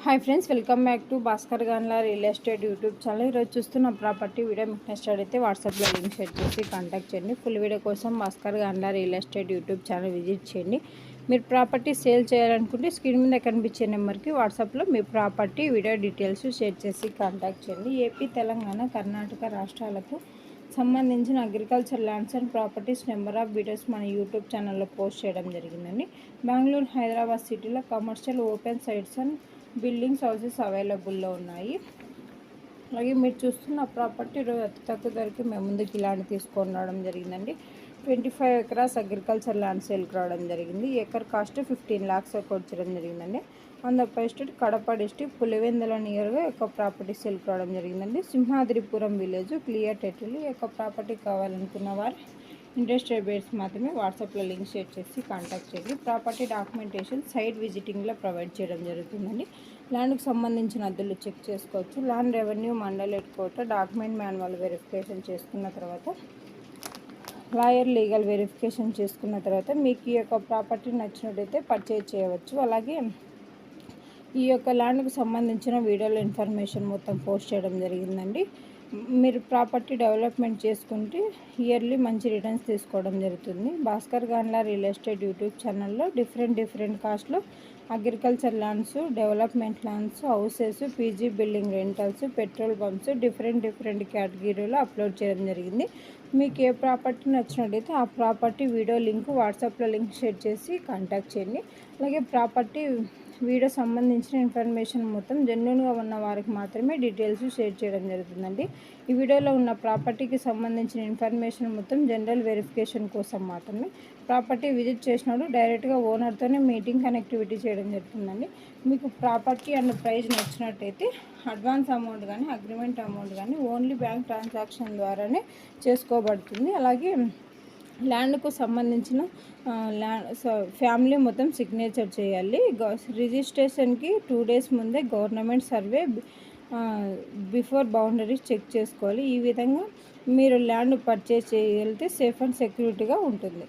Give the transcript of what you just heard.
Hi friends, welcome back to Bhaskar Ganla real estate YouTube channel. ఈరోజు చూస్తున్న property video మీకు నచ్చినట్లయితే వాట్సాప్లో లింక్ షేర్ చేసి కాంటాక్ట్ చేయండి. ఫుల్ వీడియో కోసం Bhaskar Ganla real estate YouTube channel visit చేయండి. మీరు ప్రాపర్టీ సేల్ చేయాలనుకుంటే స్క్రీన్ మీద కనిపించే నెంబర్కి వాట్సాప్లో మీ ప్రాపర్టీ వీడియో డీటెయిల్స్ షేర్ చేసి కాంటాక్ట్ చేయండి. ఏపీ, తెలంగాణ, కర్ణాటక రాష్ట్రాలకు సంబంధించిన agriculture lands and properties number of videos మన యూట్యూబ్ ఛానల్లో పోస్ట్ చేయడం జరిగిందండి. బెంగళూరు, హైదరాబాద్ సిటీలో commercial open sites and buildings houses అవైలబుల్లో ఉన్నాయి. అలాగే మీరు చూస్తున్న ప్రాపర్టీ అతి తక్కువ ధరకి మేము ముందుకు ఇలాంటి తీసుకొని రావడం జరిగిందండి. 25 ఎకరాస్ అగ్రికల్చర్ ల్యాండ్ సేల్కి రావడం జరిగింది. ఎకర్ కాస్ట్ 15 lakhs వచ్చడం జరిగిందండి. ఆంధ్రప్రదేశ్ స్టేట్ కడప డిస్టిక్ పులివెందుల నియర్గా యొక్క ప్రాపర్టీ సేల్కి రావడం జరిగిందండి. Simhadripuram village, clear title. ఈ యొక్క ప్రాపర్టీ కావాలనుకున్న వారు ఇంట్రెస్టెడ్ బేర్స్ మాత్రమే వాట్సాప్లో లింక్ షేర్ చేసి కాంటాక్ట్ చేయండి. ప్రాపర్టీ డాక్యుమెంటేషన్ సైట్ విజిటింగ్లో ప్రొవైడ్ చేయడం జరుగుతుందండి. ల్యాండ్కి సంబంధించిన అద్దెలు చెక్ చేసుకోవచ్చు. Land revenue mandal head quarter document manual verification చేసుకున్న తర్వాత, లాయర్ లీగల్ వెరిఫికేషన్ చేసుకున్న తర్వాత మీకు ఈ యొక్క ప్రాపర్టీ నచ్చినట్టయితే పర్చేజ్ చేయవచ్చు. అలాగే ఈ యొక్క ల్యాండ్కు సంబంధించిన వీడియోలో ఇన్ఫర్మేషన్ మొత్తం పోస్ట్ చేయడం జరిగిందండి. మీరు ప్రాపర్టీ డెవలప్మెంట్ చేసుకుంటే ఇయర్లీ మంచి రిటర్న్స్ తీసుకోవడం జరుగుతుంది. Bhaskar Ganla real estate YouTube ఛానల్లో డిఫరెంట్ కాస్ట్లో agriculture lands, development lands, houses, PG building rentals, petrol pumps different కేటగిరీలో అప్లోడ్ చేయడం జరిగింది. మీకు ఏ ప్రాపర్టీ నచ్చినట్టయితే ఆ ప్రాపర్టీ వీడియో లింక్ వాట్సాప్లో లింక్ షేర్ చేసి కాంటాక్ట్ చేయండి. అలాగే ప్రాపర్టీ వీడియో సంబంధించిన ఇన్ఫర్మేషన్ మొత్తం జెన్యూన్గా ఉన్న వారికి మాత్రమే డీటెయిల్స్ షేర్ చేయడం జరుగుతుందండి. ఈ వీడియోలో ఉన్న ప్రాపర్టీకి సంబంధించిన ఇన్ఫర్మేషన్ మొత్తం జనరల్ వెరిఫికేషన్ కోసం మాత్రమే. ప్రాపర్టీ విజిట్ చేసినప్పుడు డైరెక్ట్గా ఓనర్తోనే మీటింగ్ కనెక్టివిటీ చేయడం జరుగుతుందండి. మీకు ప్రాపర్టీ అండ్ ప్రైస్ నచ్చినట్టయితే అడ్వాన్స్ అమౌంట్ కానీ అగ్రిమెంట్ అమౌంట్ కానీ ఓన్లీ బ్యాంక్ ట్రాన్సాక్షన్ ద్వారానే చేసుకోబడుతుంది. అలాగే ల్యాండ్కు సంబంధించిన ఫ్యామిలీ మొత్తం సిగ్నేచర్ చేయాలి. రిజిస్ట్రేషన్కి 2 days ముందే government survey before boundaries check చేసుకోవాలి. ఈ విధంగా మీరు ల్యాండ్ పర్చేజ్ చేయగలిగితే సేఫ్ అండ్ సెక్యూరిటీగా ఉంటుంది.